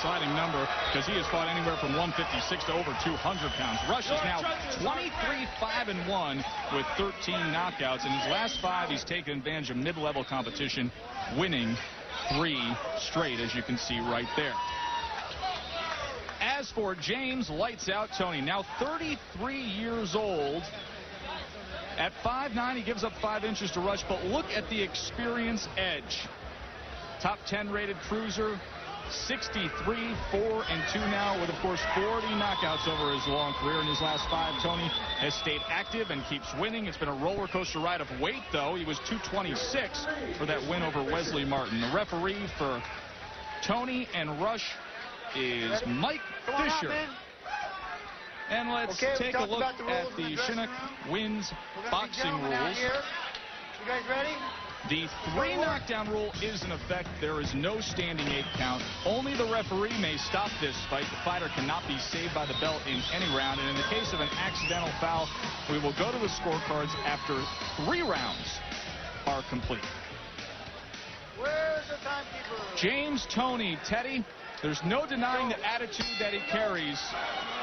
sliding number because he has fought anywhere from 156 to over 200 pounds. Rush is now 23-5-1 with 13 knockouts. In his last 5, he's taken advantage of mid-level competition, winning 3 straight, as you can see right there. As for James Lights Out Toney, now 33 years old. At 5'9", he gives up 5 inches to Rush, but look at the experience edge. Top 10 rated cruiser, 63, 4-2 now, with, of course, 40 knockouts over his long career. In his last 5, Toney has stayed active and keeps winning. It's been a roller coaster ride of weight, though. He was 226 for that win over Wesley Martin. The referee for Toney and Rush is Mike Fisher. And let's take a look at the Chinook Wins boxing rules. You guys ready? The 3 knockdown rule is in effect. There is no standing 8 count. Only the referee may stop this fight. The fighter cannot be saved by the bell in any round. And in the case of an accidental foul, we will go to the scorecards after 3 rounds are complete. Where's the timekeeper? James Toney, Teddy. There's no denying the attitude that he carries,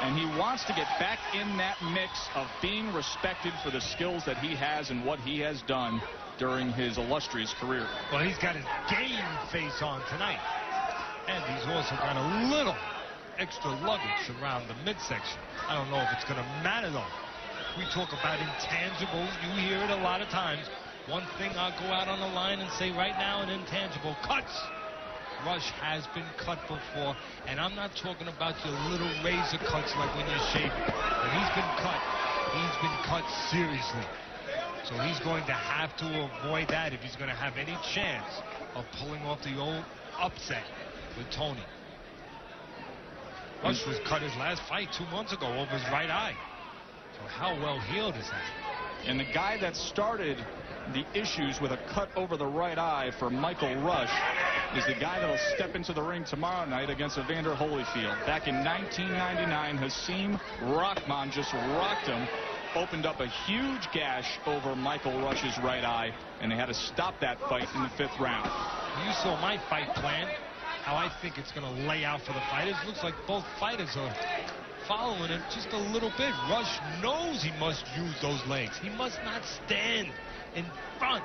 and he wants to get back in that mix of being respected for the skills that he has and what he has done during his illustrious career. Well, he's got his game face on tonight, and he's also got a little extra luggage around the midsection. I don't know if it's going to matter, though. We talk about intangibles. You hear it a lot of times. One thing I'll go out on the line and say right now, an intangible: cuts. Rush has been cut before, and I'm not talking about your little razor cuts like when you're shaving. When he's been cut seriously. So he's going to have to avoid that if he's going to have any chance of pulling off the old upset with Toney. Rush was cut his last fight 2 months ago over his right eye. So how well healed is that? And the guy that started the issues with a cut over the right eye for Michael Rush is the guy that will step into the ring tomorrow night against Evander Holyfield. Back in 1999, Hasim Rahman just rocked him, opened up a huge gash over Michael Rush's right eye, and they had to stop that fight in the 5th round. You saw my fight plan, how I think it's going to lay out for the fighters. Looks like both fighters are following it just a little bit. Rush knows he must use those legs. He must not stand in front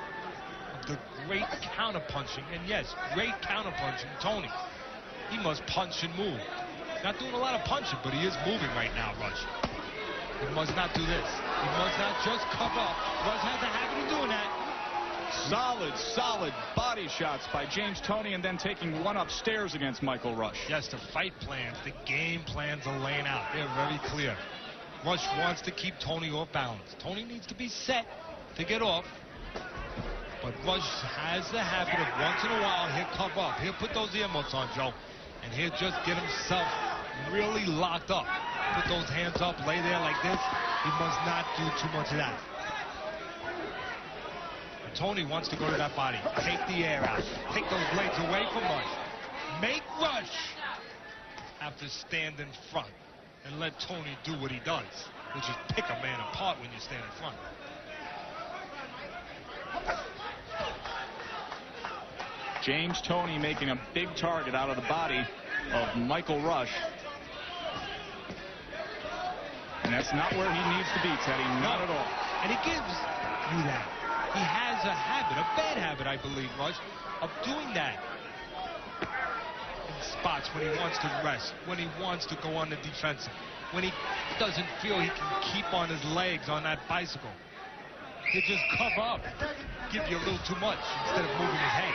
of the great counterpunching, and yes, great counterpunching, Toney. He must punch and move. Not doing a lot of punching, but he is moving right now, Rush. He must not do this. He must not just cover up. Rush has a habit of doing that. Solid body shots by James Toney, and then taking one upstairs against Michael Rush. Yes, the fight plans, the game plans are laying out. They're very clear. Rush wants to keep Toney off balance. Toney needs to be set to get off. But Rush has the habit of once in a while, he'll cover up. He'll put those earmuffs on, Joe, and he'll just get himself really locked up. Put those hands up, lay there like this. He must not do too much of that. And Toney wants to go to that body. Take the air out. Take those legs away from Rush. Make Rush have to stand in front and let Toney do what he does, which is pick a man apart when you stand in front. James Toney making a big target out of the body of Michael Rush. And that's not where he needs to be, Teddy. Not at all. And he gives you that. He has a habit, a bad habit, I believe, Rush, of doing that in spots when he wants to rest, when he wants to go on the defensive, when he doesn't feel he can keep on his legs on that bicycle. He just cover up, give you a little too much instead of moving his head.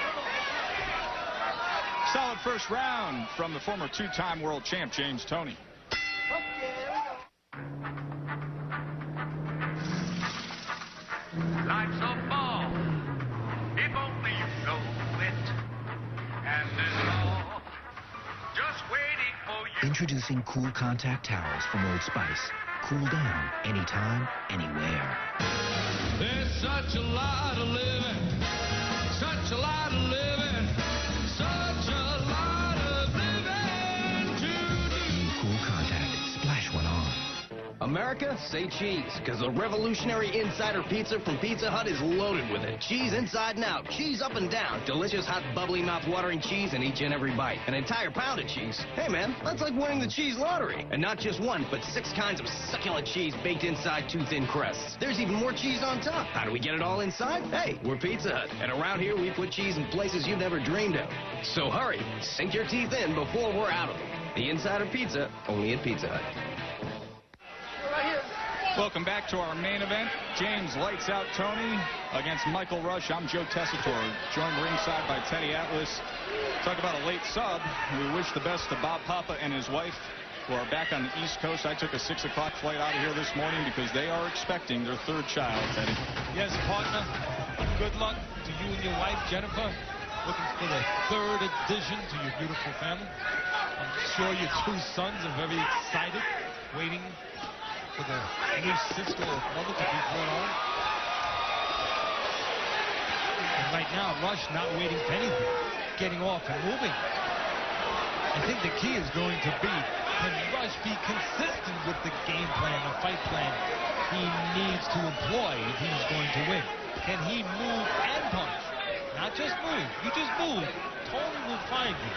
Solid first round from the former 2-time world champ, James Toney. Life's a ball, if only you know it. And it's all just waiting for you. Introducing Cool Contact Towels from Old Spice. Cool down anytime, anywhere. There's such a lot of living, such a lot of living, such a lot of living to do. Cool Contact. Splash one on. America, say cheese, because the revolutionary Insider Pizza from Pizza Hut is loaded with it. Cheese inside and out, cheese up and down, delicious, hot, bubbly, mouth-watering cheese in each and every bite. An entire pound of cheese. Hey, man, that's like winning the cheese lottery. And not just one, but 6 kinds of succulent cheese baked inside 2 thin crusts. There's even more cheese on top. How do we get it all inside? Hey, we're Pizza Hut, and around here we put cheese in places you've never dreamed of. So hurry, sink your teeth in before we're out of them. The Insider Pizza, only at Pizza Hut. Welcome back to our main event. James Lights Out Toney against Michael Rush. I'm Joe Tessitore, joined ringside by Teddy Atlas. Talk about a late sub. We wish the best to Bob Papa and his wife, who are back on the East Coast. I took a 6 o'clock flight out of here this morning because they are expecting their 3rd child, Teddy. Yes, partner. Good luck to you and your wife, Jennifer. Looking for the 3rd addition to your beautiful family. I'm sure your 2 sons are very excited, waiting for the new sister or mother to be brought on. And right now, Rush not waiting for anything, getting off and moving. I think the key is going to be, can Rush be consistent with the game plan, the fight plan he needs to employ if he's going to win? Can he move and punch? Not just move. You just move. Toney will find you.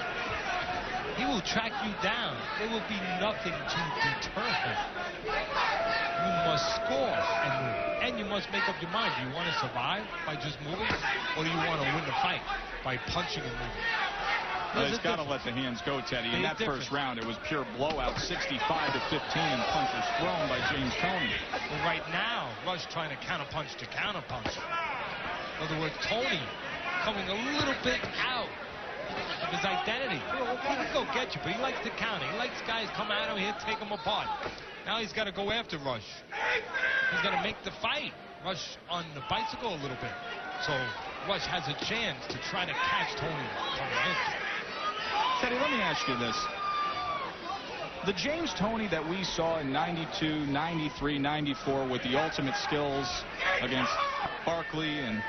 He will track you down. There will be nothing to deter him. You must score and move. And you must make up your mind. Do you want to survive by just moving? Or do you want to win the fight by punching and moving? Well, he's got to let the hands go, Teddy. In that first round, it was pure blowout, 65-15, and punches thrown by James Toney. Well, right now, Rush trying to counterpunch to counterpunch. In other words, Toney coming a little bit out of his identity. He can go get you, but he likes to counter. He likes guys come at him here, take him apart. Now he's got to go after Rush. He's got to make the fight. Rush on the bicycle a little bit. So Rush has a chance to try to catch Toney coming in. Teddy, let me ask you this. The James Toney that we saw in 92, 93, 94 with the ultimate skills against Barkley and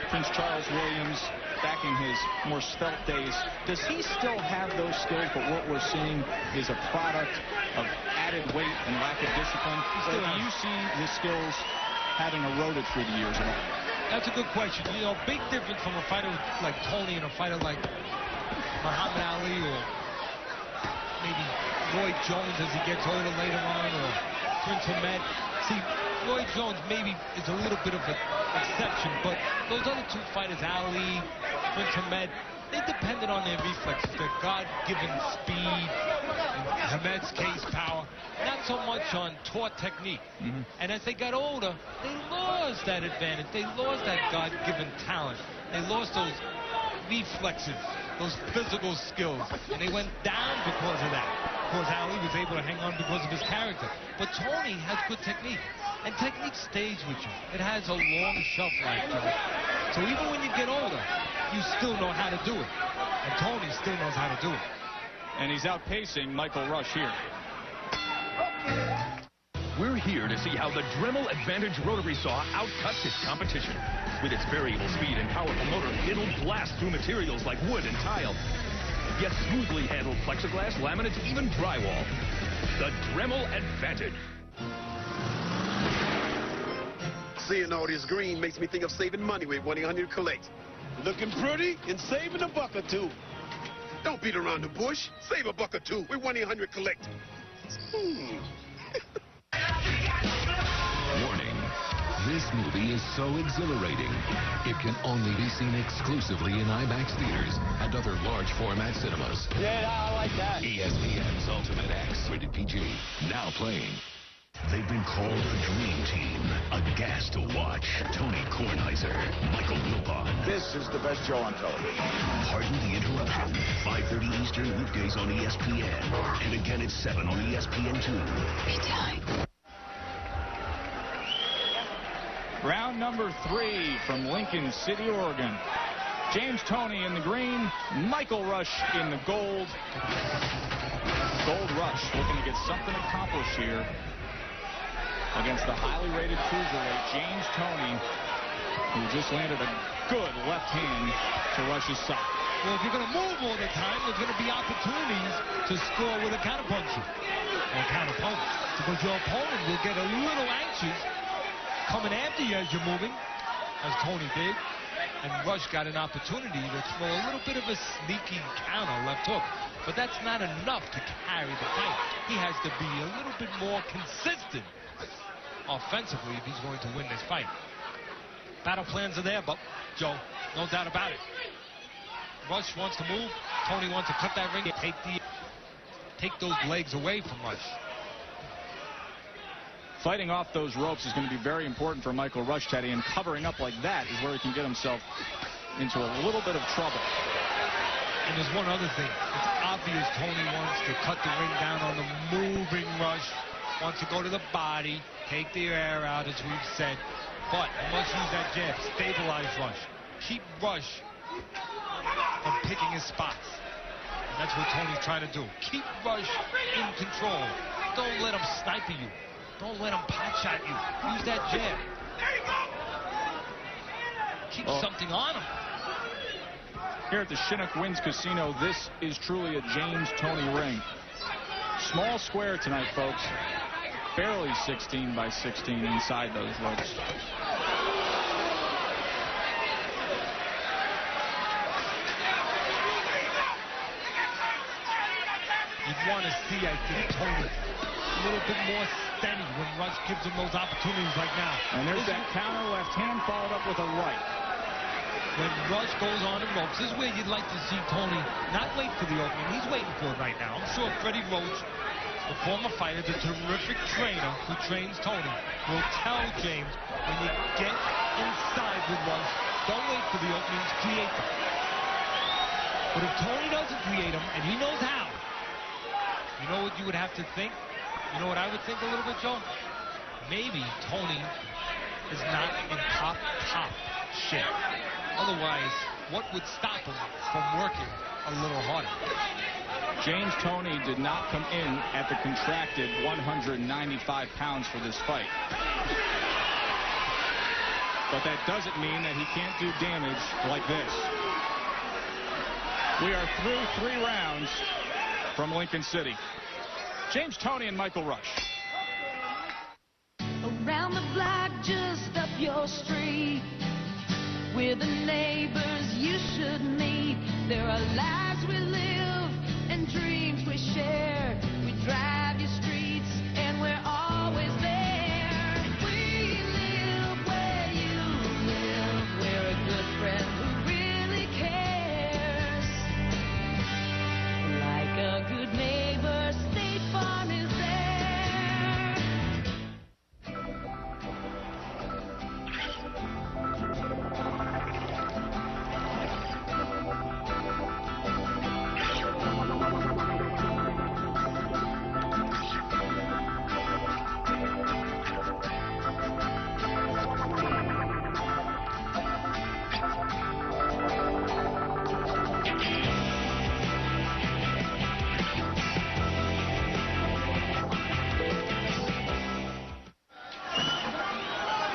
Prince Charles Williams back in his more svelte days, does he still have those skills, but what we're seeing is a product of added weight and lack of discipline? Or do you see his skills having eroded through the years at all? That's a good question. You know, big difference from a fighter like Toney and a fighter like Muhammad Ali or maybe Roy Jones as he gets older later on, or Prince Ahmed. See, Roy Jones maybe is a little bit of an exception, but those other 2 fighters, Ali, Prince Ahmed, they depended on their reflexes, their God-given speed, in Ahmed's case, power, not so much on taught technique. And as they got older, they lost that advantage. They lost that God-given talent. They lost those reflexes, those physical skills, and they went down because of that. Of course, Ali was able to hang on because of his character. But Toney has good technique, and technique stays with you. It has a long shelf life, Joe. So even when you get older, you still know how to do it. And Toney still knows how to do it. And he's outpacing Michael Rush here. We're here to see how the Dremel Advantage rotary saw outcuts its competition. With its variable speed and powerful motor, it'll blast through materials like wood and tile, yet smoothly handle plexiglass, laminates, even drywall. The Dremel Advantage. Seeing all this green makes me think of saving money with 1-800-COLLECT. Looking pretty and saving a buck or 2. Don't beat around the bush. Save a buck or 2 with 1-800-COLLECT. Warning. This movie is so exhilarating, it can only be seen exclusively in IMAX theaters and other large format cinemas. Yeah, I like that. ESPN's Ultimate X, rated PG, now playing. They've been called a dream team, a gas to watch. Toney Kornheiser, Michael Wilbon. This is the best show on television. Pardon the interruption. 5:30 Eastern weekdays on ESPN. And again at 7 on ESPN2. Anytime. Round number 3 from Lincoln City, Oregon. James Toney in the green, Michael Rush in the gold. Gold Rush looking to get something accomplished here against the highly rated cruiserweight James Toney, who just landed a good left hand to Rush's side. Well, if you're going to move all the time, there's going to be opportunities to score with a counterpuncher or counterpunch. Because your opponent will get a little anxious coming after you as you're moving, as Toney did. And Rush got an opportunity to throw a little bit of a sneaky counter left hook. But that's not enough to carry the fight. He has to be a little bit more consistent offensively if he's going to win this fight. Battle plans are there, but Joe, no doubt about it. Rush wants to move. Toney wants to cut that ring, take those legs away from Rush. Fighting off those ropes is going to be very important for Michael Rush, Teddy, and covering up like that is where he can get himself into a little bit of trouble. And there's one other thing. It's obvious Toney wants to cut the ring down on the moving Rush, wants to go to the body, take the air out, as we've said. But he must use that jab, stabilize Rush. Keep Rush from picking his spots. And that's what Toney's trying to do. Keep Rush in control. Don't let him snipe you. Don't let him pot shot you. Use that jab. Keep something on him. Here at the Chinook Winds Casino, this is truly a James Toney ring. Small square tonight, folks. Barely 16 by 16 inside those ropes. You'd want to see, I think, Toney a little bit more steady when Rush gives him those opportunities like now. And there's that counter left hand followed up with a right. When Rush goes on the ropes, this is where you'd like to see Toney not wait for the opening. He's waiting for it right now. I'm sure Freddie Roach, the former fighter, the terrific trainer who trains Toney, will tell James, when you get inside with Rush, don't wait for the openings, create them. But if Toney doesn't create them, and he knows how, you know what you would have to think? You know what I would think a little bit, Joe? Maybe Toney is not in top shape. Otherwise, what would stop him from working a little harder? James Toney did not come in at the contracted 195 pounds for this fight. But that doesn't mean that he can't do damage like this. We are through 3 rounds from Lincoln City. James Toney and Michael Rush. Around the block, just up your street, we're the neighbors you should meet. There are lives we live and dreams we share. We drive your streets and we're always there. We live where you live. We're a good friend who really cares. Like a good neighbor, State Farm is there.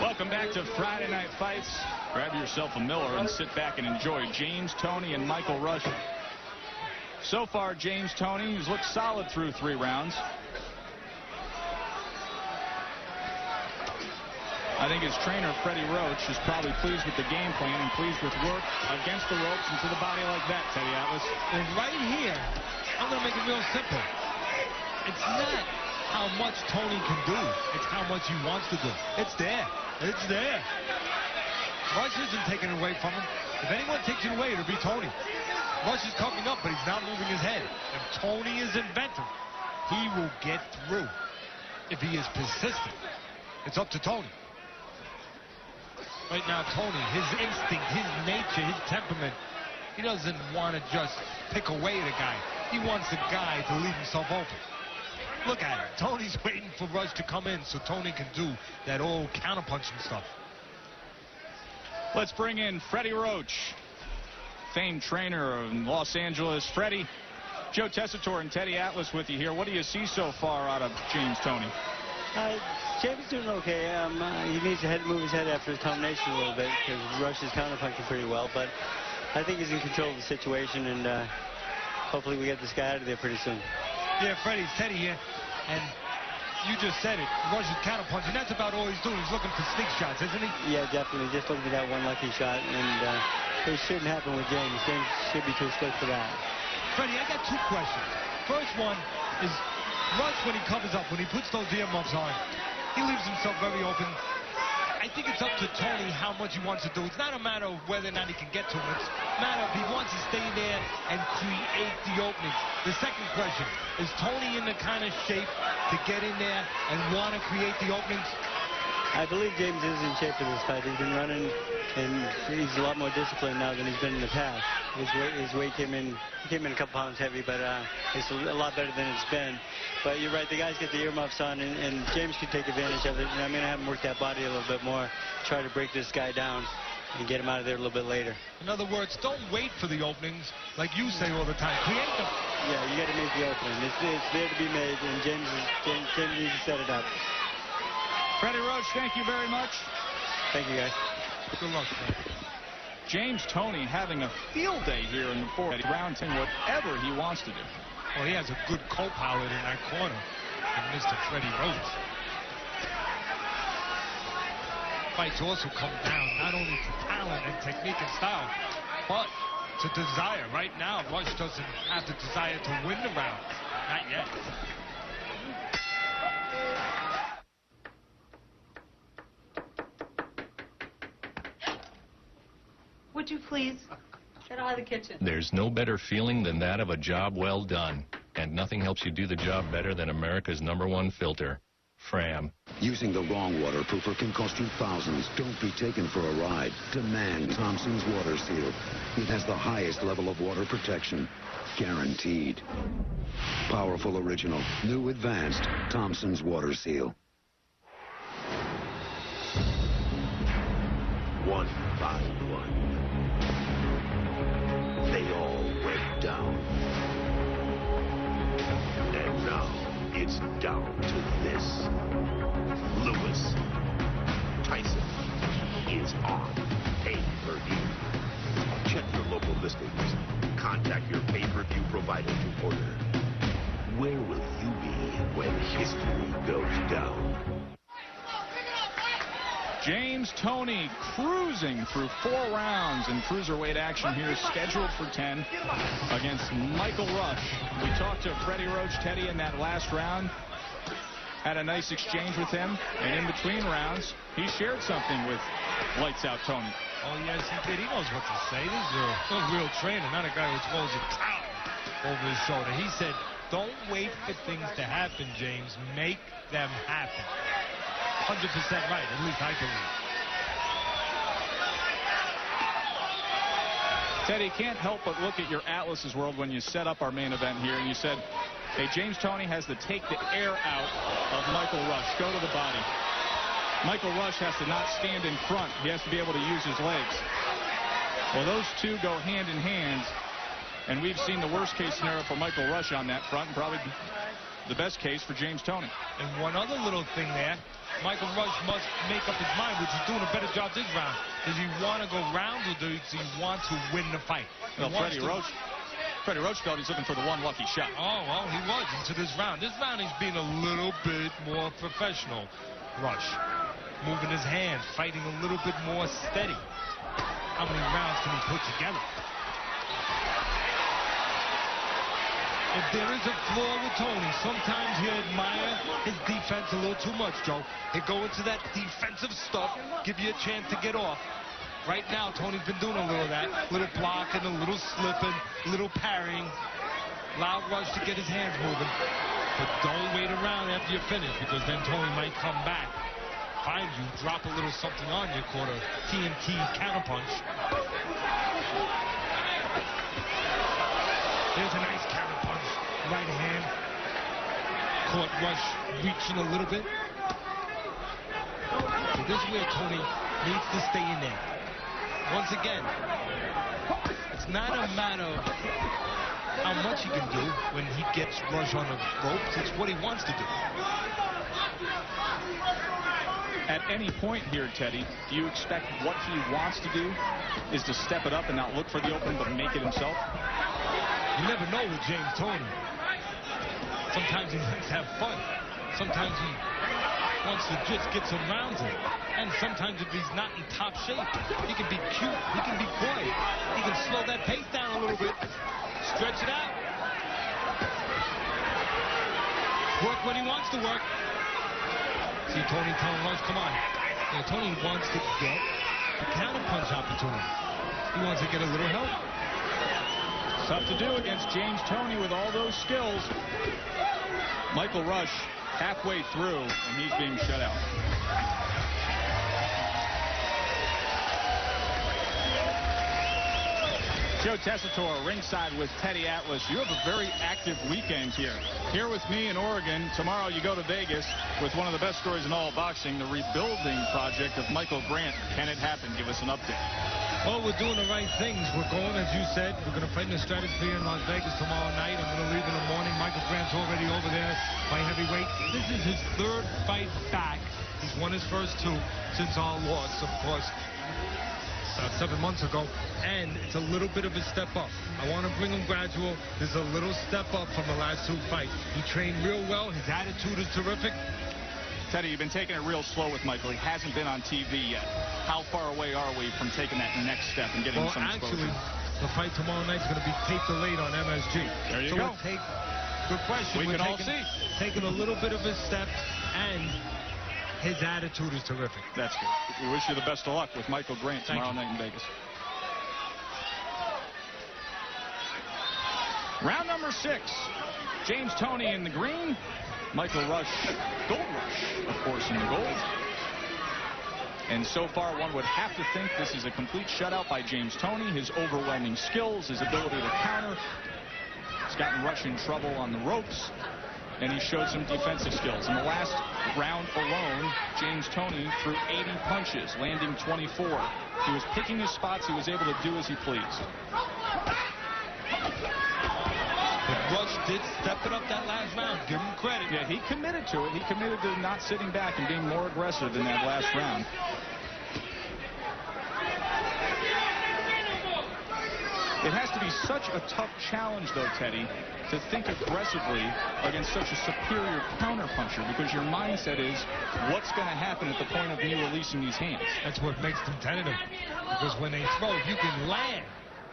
Welcome back to Friday Night Fights. Grab yourself a Miller and sit back and enjoy James Toney and Michael Rush. So far, James Toney has looked solid through 3 rounds. I think his trainer, Freddie Roach, is probably pleased with the game plan and pleased with work against the ropes and to the body like that, Teddy Atlas. And right here, I'm going to make it real simple. It's not how much Toney can do. It's how much he wants to do. It's there. It's there. Rush isn't taking it away from him. If anyone takes it away, it'll be Toney. Rush is coming up, but he's not moving his head. If Toney is inventive, he will get through. If he is persistent, it's up to Toney. Right now, Toney, his instinct, his nature, his temperament, he doesn't want to just pick away at a guy. He wants the guy to leave himself open. Look at it. Toney's waiting for Rush to come in so Toney can do that old counterpunching stuff. Let's bring in Freddie Roach, famed trainer in Los Angeles. Freddie, Joe Tessitore and Teddy Atlas with you here. What do you see so far out of James Toney? James is doing okay. He needs to move his head after his combination a little bit because Rush is counterpunching pretty well. But I think he's in control of the situation, and hopefully we get this guy out of there pretty soon. Yeah, Freddie, Teddy here, and you just said it. Rush's counterpunch, and that's about all he's doing. He's looking for sneak shots, isn't he? Yeah, definitely. Just looking for that one lucky shot, and it shouldn't happen with James. James should be too slick for that. Freddie, I got two questions. First one is Rush, when he covers up, when he puts those earmuffs on, he leaves himself very open. I think it's up to Toney how much he wants to do. It's not a matter of whether or not he can get to him. It's a matter of he wants to stay there and create the openings. The second question, is Toney in the kind of shape to get in there and want to create the openings? I believe James is in shape for this fight. He's been running, and he's a lot more disciplined now than he's been in the past. His weight came in a couple pounds heavy, but it's a lot better than it's been. But you're right, the guys get the earmuffs on, and James can take advantage of it. And I'm going to have him work that body a little bit more, try to break this guy down and get him out of there a little bit later. In other words, don't wait for the openings like you say all the time. Create them. Yeah, you got to make the opening. It's there to be made, and James needs to set it up. Freddie Roach, thank you very much. Thank you, guys. Good luck, man. James Toney having a field day here in the fourth round, saying whatever he wants to do. Well, he has a good co-pilot in that corner, in Mr. Freddie Roach. Fights also come down not only to talent and technique and style, but to desire. Right now, Rush doesn't have the desire to win the round. Not yet. Would you please get out of the kitchen? There's no better feeling than that of a job well done. And nothing helps you do the job better than America's #1 filter, Fram. Using the wrong waterproofer can cost you thousands. Don't be taken for a ride. Demand Thompson's Water Seal. It has the highest level of water protection. Guaranteed. Powerful original. New advanced Thompson's Water Seal. One by one, they all went down. And now it's down to this. Lewis Tyson is on pay-per-view. Check your local listings. Contact your pay-per-view provider to order. Where will you be when history goes down? James Toney cruising through 4 rounds in cruiserweight action here, scheduled for 10 against Michael Rush. We talked to Freddie Roach, Teddy, in that last round. Had a nice exchange with him, and in between rounds, he shared something with Lights Out Toney. Oh, yes, he did. He knows what to say. This is a real trainer, not a guy who throws a towel over his shoulder. He said, don't wait for things to happen, James. Make them happen. 100% right, at least I believe. Teddy, can't help but look at your Atlas's World when you set up our main event here, and you said, hey, James Toney has to take the air out of Michael Rush, go to the body. Michael Rush has to not stand in front. He has to be able to use his legs. Well, those two go hand in hand, and we've seen the worst-case scenario for Michael Rush on that front, and probably the best case for James Toney. And one other little thing there, Michael Rush must make up his mind, which he's doing a better job this round. Does he want to go round, or does he want to win the fight? Well, Freddie Roach felt he's looking for the one lucky shot. Oh, well, he was into this round. This round he's being a little bit more professional, Rush. Moving his hands, fighting a little bit more steady. How many rounds can he put together? If there is a flaw with Toney, sometimes you admire his defense a little too much, Joe. He'll go into that defensive stuff, give you a chance to get off. Right now, Toney's been doing a little of that. Little blocking, a little slipping, a little parrying. Allow Rush to get his hands moving. But don't wait around after you finish, because then Toney might come back, find you, drop a little something on you, called a TNT counterpunch. There's a nice counterpunch, right hand. Caught Rush reaching a little bit. So this is where Toney needs to stay in there. Once again, it's not a matter of how much he can do when he gets Rush on the ropes. It's what he wants to do. At any point here, Teddy, do you expect what he wants to do is to step it up and not look for the opening, but make it himself? You never know with James Toney. Sometimes he likes to have fun. Sometimes he wants to just get some rounds in. And sometimes if he's not in top shape, he can be cute. He can be coy. He can slow that pace down a little bit. Stretch it out. Work when he wants to work. See Toney telling Rush, come on. You know, Toney wants to get a counter-punch opportunity. He wants to get a little help. Tough to do against James Toney with all those skills. Michael Rush halfway through, and he's being shut out. Joe Tessitore ringside with Teddy Atlas. You have a very active weekend here. Here with me in Oregon. Tomorrow you go to Vegas with one of the best stories in all boxing, the rebuilding project of Michael Grant. Can it happen? Give us an update. Well, we're doing the right things. We're going, as you said, we're going to fight in the Stratosphere in Las Vegas tomorrow night. I'm going to leave in the morning. Michael Grant's already over there by heavyweight. This is his third fight back. He's won his first two since our loss, of course, 7 months ago, and it's a little bit of a step up. I want to bring him gradual. There's a little step up from the last two fights. He trained real well. His attitude is terrific. Teddy, you've been taking it real slow with Michael. He hasn't been on TV yet. How far away are we from taking that next step and getting some exposure? Actually, the fight tomorrow night is going to be tape delayed on MSG. There you go. Good question. We can all see. Taking a little bit of a step, and his attitude is terrific. That's good. We wish you the best of luck with Michael Grant tomorrow night in Vegas. Round number 6. James Toney in the green. Michael Rush, Gold Rush, of course, in the gold. And so far, one would have to think this is a complete shutout by James Toney. His overwhelming skills, his ability to counter. He's gotten Rush in trouble on the ropes. And he showed some defensive skills. In the last round alone, James Toney threw 80 punches, landing 24. He was picking his spots. He was able to do as he pleased. But Rush did step it up that last round. Give him credit. Yeah, he committed to it. He committed to not sitting back and being more aggressive in that last round. It has to be such a tough challenge, though, Teddy, to think aggressively against such a superior counterpuncher, because your mindset is what's going to happen at the point of me releasing these hands. That's what makes them tentative, because when they throw, you can land.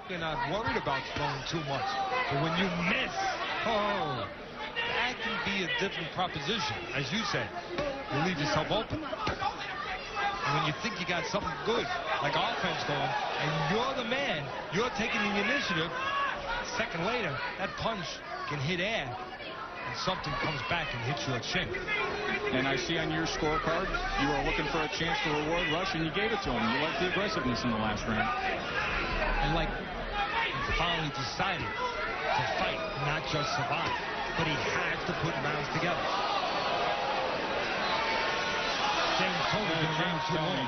You're not worried about throwing too much. But when you miss, oh, that can be a different proposition. As you said, you leave yourself open. And when you think you got something good, like offense going, and you're the man, you're taking the initiative, a second later, that punch can hit air, and something comes back and hits your chin. And I see on your scorecard, you were looking for a chance to reward Rush, and you gave it to him. You liked the aggressiveness in the last round. And like, he finally decided to fight, not just survive. But he has to put rounds together. James Toney been around too long.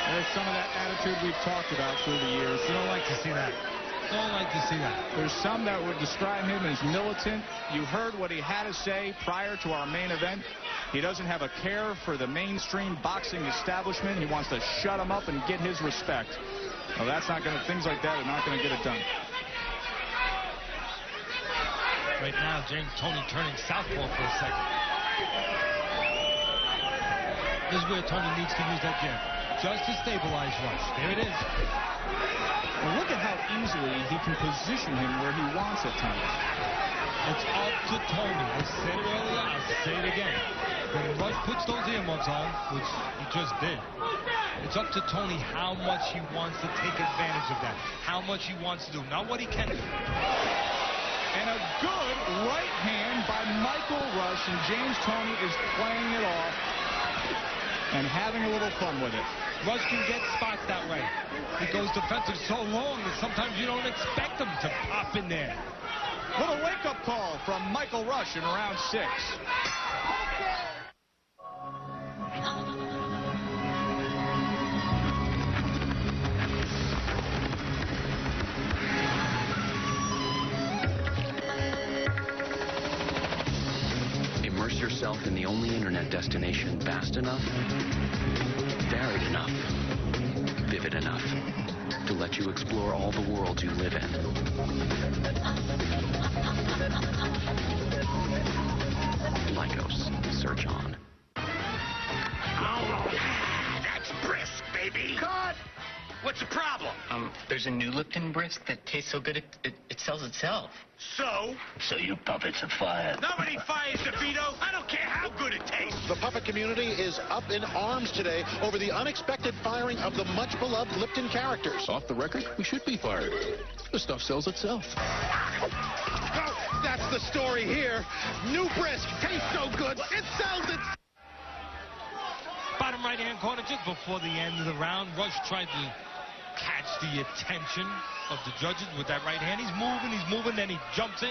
There's some of that attitude we've talked about through the years. You don't like to see that. Don't like to see that. There's some that would describe him as militant. You heard what he had to say prior to our main event. He doesn't have a care for the mainstream boxing establishment. He wants to shut them up and get his respect. Well, that's not going to, things like that are not going to get it done. Right now, James Toney turning southpaw for a second. This is where Toney needs to use that jab, just to stabilize Rush. There it is. Well, look at how easily he can position him where he wants at times. It's up to Toney. I said it earlier, I'll say it again. When Rush puts those earmuffs on, which he just did, it's up to Toney how much he wants to take advantage of that, how much he wants to do, not what he can do. And a good right hand by Michael Rush, and James Toney is playing it off and having a little fun with it. Rush can get spots that way. He goes defensive so long that sometimes you don't expect him to pop in there. What a wake-up call from Michael Rush in round 6. Immerse yourself in the only internet destination vast enough, varied enough, vivid enough to let you explore all the worlds you live in. Lycos. Search on. Oh, that's brisk, baby. Cut! What's the problem? There's a new Lipton brisk that tastes so good it sells itself. So? So you puppets are fired. Nobody fires DeVito. I don't care how good it tastes. The puppet community is up in arms today over the unexpected firing of the much-beloved Lipton characters. Off the record, we should be fired. The stuff sells itself. Oh, that's the story here. New brisk tastes so good, it sells it. Bottom right-hand corner, just before the end of the round, Rush tried to catch the attention of the judges with that right hand. He's moving, then he jumps in,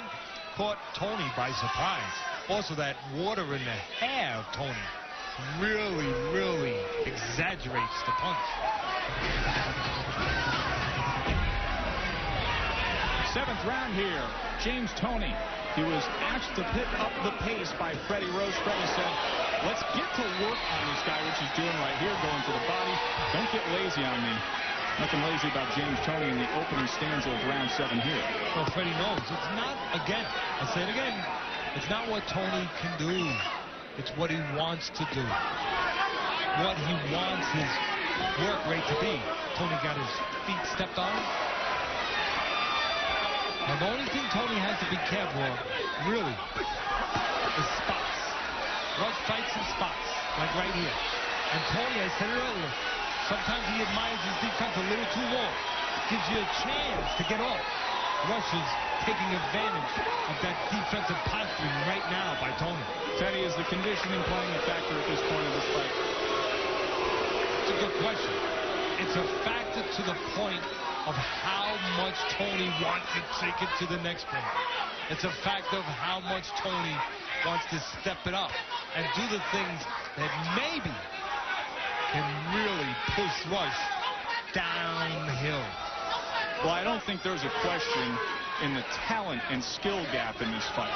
caught Toney by surprise. Also, that water in the hair of Toney really exaggerates the punch. Seventh round here. James Toney. He was asked to pick up the pace by Freddie Rose. Freddie said, let's get to work on this guy, which he's doing right here, going to the body. Don't get lazy on me. Nothing lazy about James Toney in the opening stanza of round 7 here. Well, Freddie knows. It's not, again, I'll say it again, it's not what Toney can do. It's what he wants to do. What he wants his work rate to be. Toney got his feet stepped on. Now, the only thing Toney has to be careful of, really, is spots. Rush fights in spots, like right here. And Toney, I said it earlier, sometimes he admires his defense a little too long. Gives you a chance to get off. Rush is taking advantage of that defensive posturing right now by Toney. Teddy, is the conditioning playing a factor at this point of this fight? It's a good question. It's a factor to the point of how much Toney wants to take it to the next round. It's a factor of how much Toney wants to step it up and do the things that maybe can really push Rush downhill. Well, I don't think there's a question in the talent and skill gap in this fight.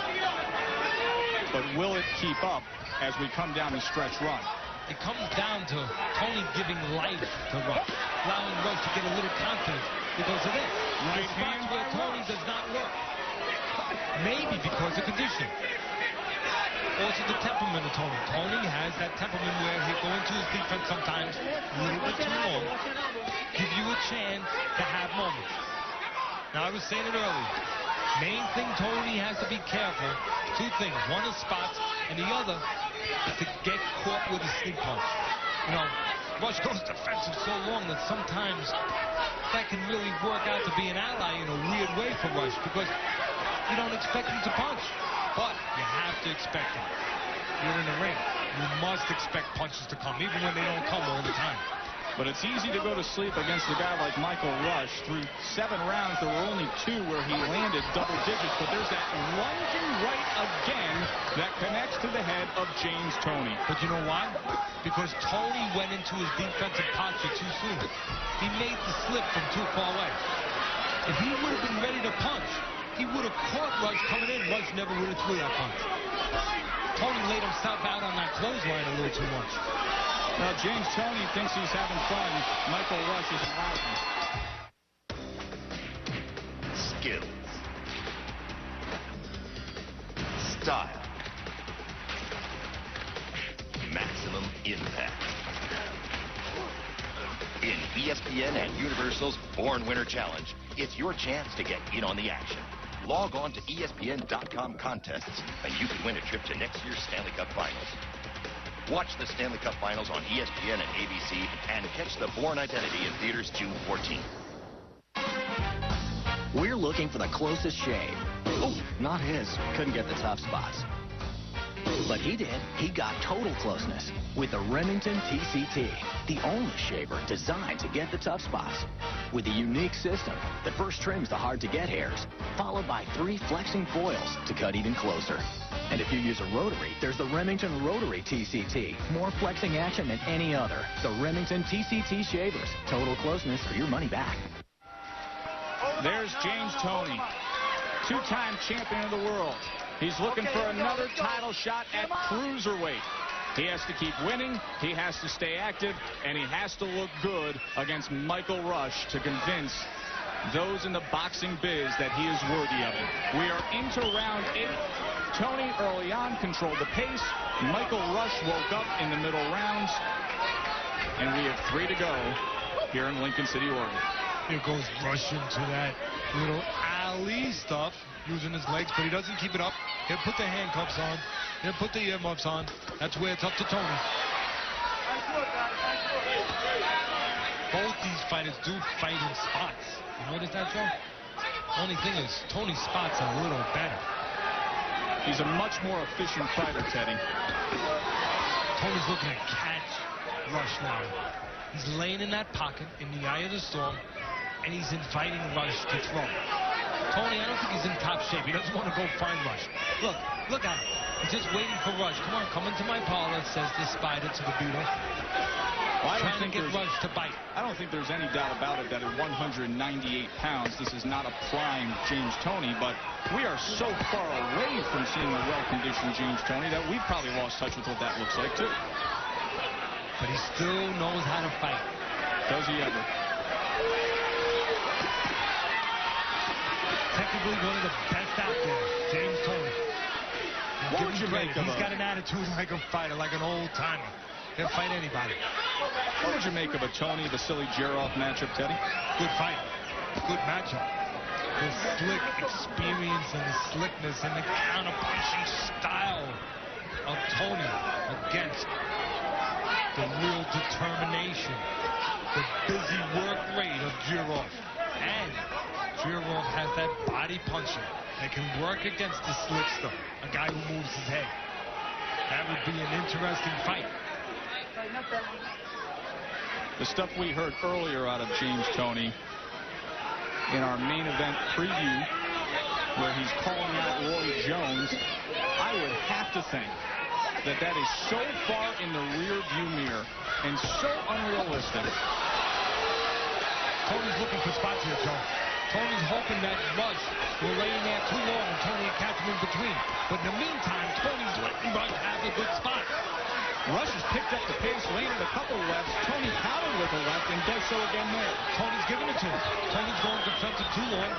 But will it keep up as we come down the stretch run? It comes down to Toney giving life to Rush, allowing Rush to get a little confidence because of this. Right the spots hand where Toney does not work. Maybe because of conditioning. Also the temperament of Toney. Toney has that temperament where he'll go into his defense sometimes a little bit too long, give you a chance to have moments. Now, I was saying it earlier. Main thing Toney has to be careful. Two things. One is spots, and the other is to get caught with a sneak punch. You know, Rush goes defensive so long that sometimes that can really work out to be an ally in a weird way for Rush because you don't expect him to punch. But you have to expect them. You're in the ring. You must expect punches to come, even when they don't come all the time. But it's easy to go to sleep against a guy like Michael Rush. Through 7 rounds, there were only 2 where he landed double digits. But there's that lunging right again that connects to the head of James Toney. But you know why? Because Toney went into his defensive posture too soon. He made the slip from too far away. If he would have been ready to punch, he would have caught Rush coming in. Rush never would have threw that punch. Toney laid himself out on that clothesline a little too much. Now, James Toney thinks he's having fun. Michael Rush is laughing. Skills. Style. Maximum impact. In ESPN and Universal's Born Winner Challenge, it's your chance to get in on the action. Log on to ESPN.com contests, and you can win a trip to next year's Stanley Cup Finals. Watch the Stanley Cup Finals on ESPN and ABC, and catch The Bourne Identity in theaters June 14th. We're looking for the closest shave. Oh, not his. Couldn't get the tough spots. But he did. He got total closeness with the Remington TCT, the only shaver designed to get the tough spots. With a unique system that first trims the hard-to-get hairs, followed by 3 flexing foils to cut even closer. And if you use a rotary, there's the Remington Rotary TCT. More flexing action than any other. The Remington TCT shavers. Total closeness or your money back. There's James Toney, 2-time champion of the world. He's looking for another title shot at cruiserweight. He has to keep winning, he has to stay active, and he has to look good against Michael Rush to convince those in the boxing biz that he is worthy of it. We are into round 8. Toney early on controlled the pace. Michael Rush woke up in the middle rounds. And we have 3 to go here in Lincoln City, Oregon. Here goes Rush into that little alley stuff, using his legs, but he doesn't keep it up. He'll put the handcuffs on. He'll put the earmuffs on. That's where it's up to Toney. Both these fighters do fight in spots. You notice that, Joe? Only thing is, Toney's spots are a little better. He's a much more efficient fighter, Teddy. Toney's looking to catch Rush now. He's laying in that pocket in the eye of the storm, and he's inviting Rush to throw. Toney, I don't think he's in top shape. He doesn't want to go find Rush. Look at him. He's just waiting for Rush. Come on, come into my parlor, says the Spider to the Beetle. Well, trying to get Rush to bite. I don't think there's any doubt about it that at 198 pounds, this is not a prime James Toney, but we are so far away from seeing a well-conditioned James Toney that we've probably lost touch with what that looks like, too. But he still knows how to fight. Does he ever? Technically one of the best out there, James Toney. What would you make of He's got an attitude like a fighter, like an old-timer. He'll fight anybody. What would you make of a Toney Vasily Jarov matchup, Teddy? Good fight. Good matchup. The slick experience and the slickness and the counter-punching style of Toney against the real determination, the busy work rate of Jarov. And Jarov has that body puncher that can work against the slick stuff, a guy who moves his head. That would be an interesting fight. The stuff we heard earlier out of James Toney in our main event preview, where he's calling out Roy Jones, I would have to think that that is so far in the rear-view mirror and so unrealistic. Toney's looking for spots here, Joe. Toney's hoping that Rush will lay in there too long and Toney will catch him in between. But in the meantime, Toney's letting Rush have a good spot. Rush has picked up the pace, landed a couple lefts. Toney countered with a left and does so again there. Toney's giving it to him. Toney's going defensive too long.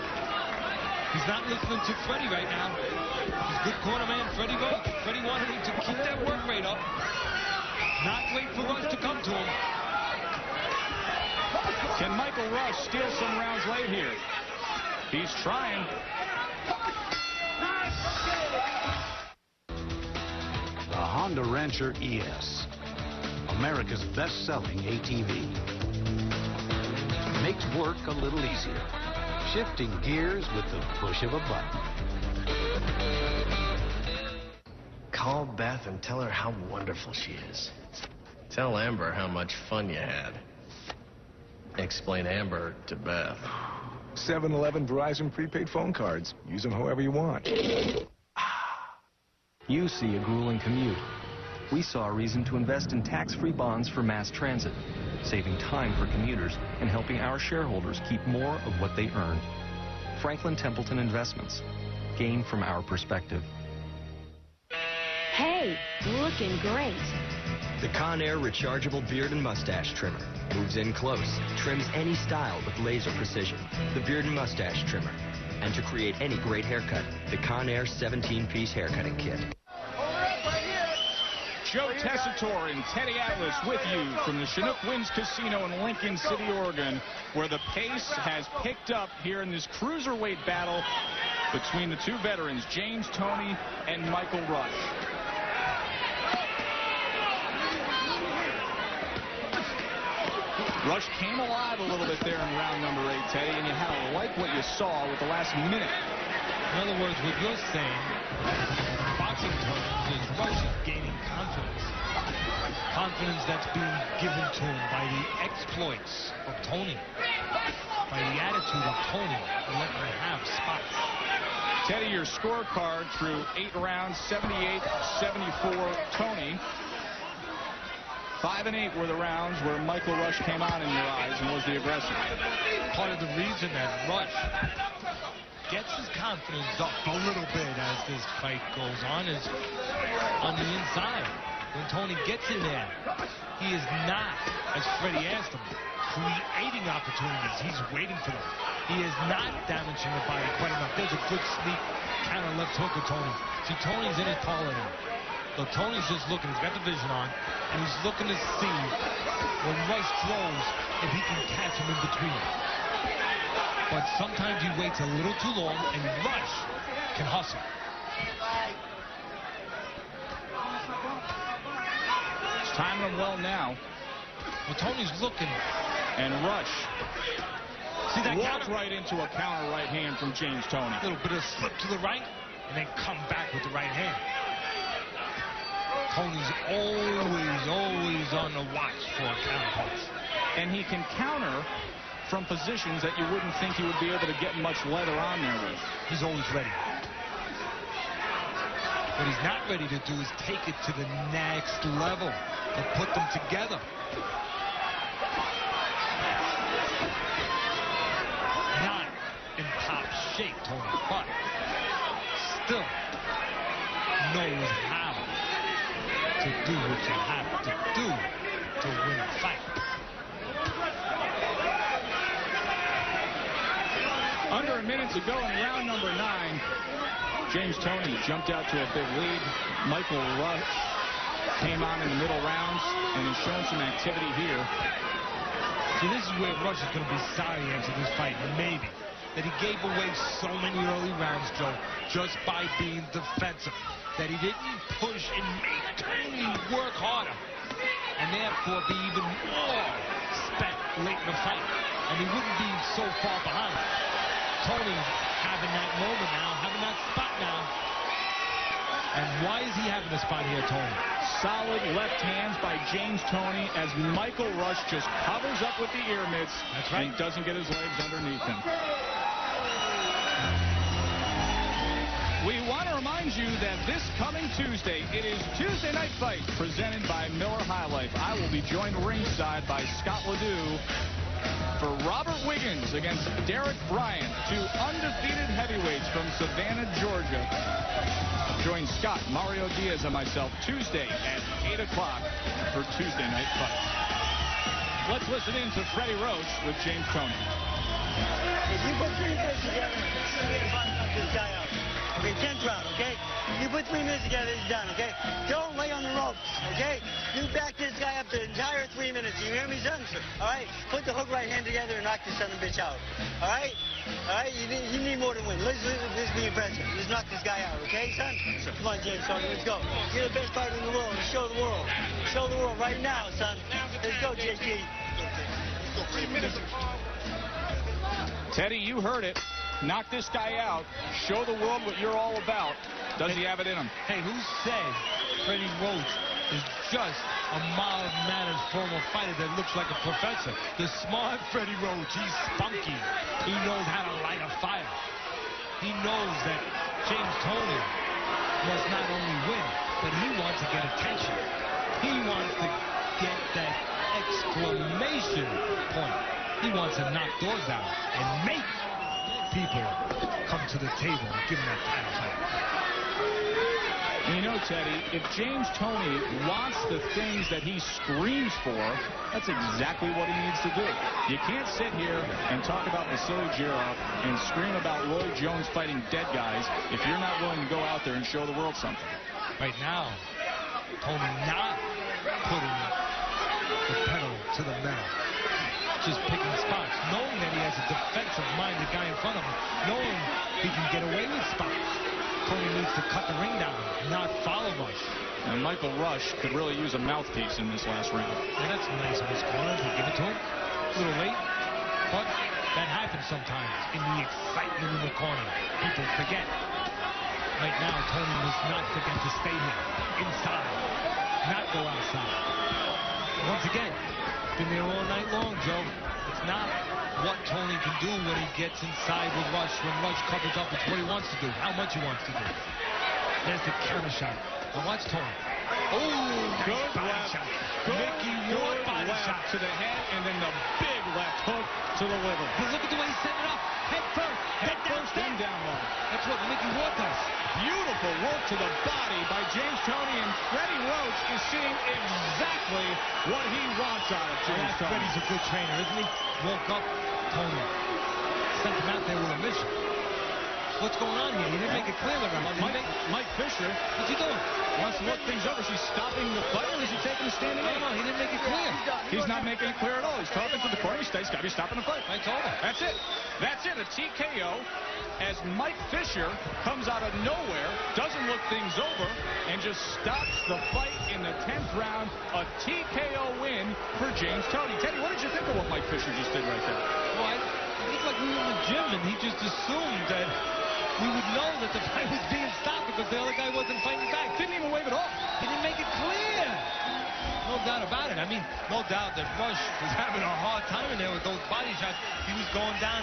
He's not listening to Freddie right now. His good corner man, Freddie Roach. Freddie wanted him to keep that work rate up, not wait for Rush to come to him. Can Michael Rush steal some rounds late here? He's trying. The Honda Rancher ES, America's best-selling ATV. Makes work a little easier, shifting gears with the push of a button. Call Beth and tell her how wonderful she is. Tell Amber how much fun you had. Explain Amber to Beth. 7-Eleven Verizon prepaid phone cards. Use them however you want. You see a grueling commute. We saw a reason to invest in tax-free bonds for mass transit, saving time for commuters and helping our shareholders keep more of what they earn. Franklin Templeton Investments. Gain from our perspective. Hey, looking great. The Conair Rechargeable Beard and Mustache Trimmer. Moves in close, trims any style with laser precision. The Beard and Mustache Trimmer. And to create any great haircut, the Conair 17-piece haircutting kit. Joe Tessitore and Teddy Atlas with you from the Chinook Winds Casino in Lincoln City, Oregon, where the pace has picked up here in this cruiserweight battle between the two veterans, James Toney and Michael Rush. Rush came alive a little bit there in round number 8, Teddy, and you had to like what you saw with the last minute. In other words, what you're saying, boxing terms, is Rush is gaining confidence. Confidence that's being given to him by the exploits of Toney, by the attitude of Toney, and letting him have spots. Teddy, your scorecard through 8 rounds, 78-74 Toney. 5 and 8 were the rounds where Michael Rush came on in your eyes and was the aggressor. Part of the reason that Rush gets his confidence up a little bit as this fight goes on is on the inside. When Toney gets in there, he is not, as Freddie asked him, creating opportunities. He's waiting for them. He is not damaging the body quite enough. There's a good sneak counter left hook of Toney. See, Tony's in his collar now. So Tony's just looking. He's got the vision on, and he's looking to see when Rush throws if he can catch him in between. But sometimes he waits a little too long, and Rush can hustle. He's timing him well now. Well, Tony's looking. And Rush see that walked right into a counter right hand from James Toney. A little bit of slip to the right, and then come back with the right hand. Tony's always on the watch for a counter punch. And he can counter from positions that you wouldn't think he would be able to get much leather on there with. He's always ready. What he's not ready to do is take it to the next level and put them together. Not in top shape, Toney, but still knows how to do what you have to do to win a fight. Under a minute to go in round number 9. James Toney jumped out to a big lead. Michael Rush came on in the middle rounds and has shown some activity here. So this is where Rush is going to be sorry after this fight, maybe. That he gave away so many early rounds, Joe, just by being defensive. That he didn't push and make Toney work harder. And therefore be even more spent late in the fight. And he wouldn't be so far behind. Toney having that moment now, having that spot now. And why is he having a spot here, Toney? Solid left hands by James Toney as Michael Rush just covers up with the ear mitts. That's right. And doesn't get his legs underneath him. We want to remind you that this coming Tuesday, it is Tuesday Night Fight presented by Miller High Life. I will be joined ringside by Scott Ledoux for Robert Wiggins against Derek Bryant, 2 undefeated heavyweights from Savannah, Georgia. Join Scott, Mario Diaz, and myself Tuesday at 8 o'clock for Tuesday Night Fight. Let's listen in to Freddie Roach with James Toney. If you put 3 minutes together, you're going to knock this guy out. Okay, 10th round, okay? You put 3 minutes together, he's done, okay? Don't lay on the ropes, okay? You back this guy up the entire 3 minutes. You hear me, son? All right? Put the hook right hand together and knock this son of a bitch out. All right? All right? You need more than win. Let's be impressive. Let's knock this guy out, okay, son? Come on, James Toney, let's go. You're the best fighter in the world. Let's show the world. Show the world right now, son. Let's go, JT. Let's go, 3 minutes. Teddy, you heard it. Knock this guy out. Show the world what you're all about. Does he have it in him? Hey, who said Freddie Roach is just a mild-mannered former fighter that looks like a professor? The smart Freddie Roach, he's spunky. He knows how to light a fire. He knows that James Toney must not only win, but he wants to get attention. He wants to get that exclamation point. He wants to knock doors down and make people come to the table and give him that title fight. You know, Teddy, if James Toney wants the things that he screams for, that's exactly what he needs to do. You can't sit here and talk about Vasily Girov and scream about Roy Jones fighting dead guys if you're not willing to go out there and show the world something. Right now, Toney not putting the pedal to the metal. Just picking spots, knowing that he has a defensive-minded guy in front of him, knowing he can get away with spots. Toney needs to cut the ring down, not follow Rush. And Michael Rush could really use a mouthpiece in this last round. Yeah, that's nice in his corner to give it to him. A little late, but that happens sometimes in the excitement in the corner. People forget. Right now, Toney must not forget to stay here, inside, not go outside. Once again, been there all night long, Joe. It's not what Toney can do when he gets inside with Rush. When Rush covers up, it's what he wants to do, how much he wants to do. There's the counter shot. Now watch Toney. Oh, good left. Mickey Ward body left shot to the head, and then the big left hook to the liver. But look at the way he set it up. Head first. Head first, then down low. That's what Mickey Ward does. Beautiful work to the body by James Toney, and Freddie Roach is seeing exactly what he wants out of James Toney. Freddie's a good trainer, isn't he? Woke up Toney. Sent him out there with a mission. What's going on here? He didn't make it clear to him. Mike Fisher. What's he doing? Wants to look things over. Is he stopping the fight, or is he taking a standing aim? No, he didn't make it clear. He's not making it clear at all. He's talking to the corner. He's got to be stopping the fight. That's all. That's it. That's it. A TKO as Mike Fisher comes out of nowhere, doesn't look things over, and just stops the fight in the 10th round. A TKO win for James Toney. Teddy, what did you think of what Mike Fisher just did right there? Well, it looked like we were in the gym, and he just assumed that we would know that the fight was being stopped because the other guy wasn't fighting back. Didn't even wave it off. He didn't make it clear. No doubt about it. I mean, no doubt that Rush was having a hard time in there with those body shots. He was going down.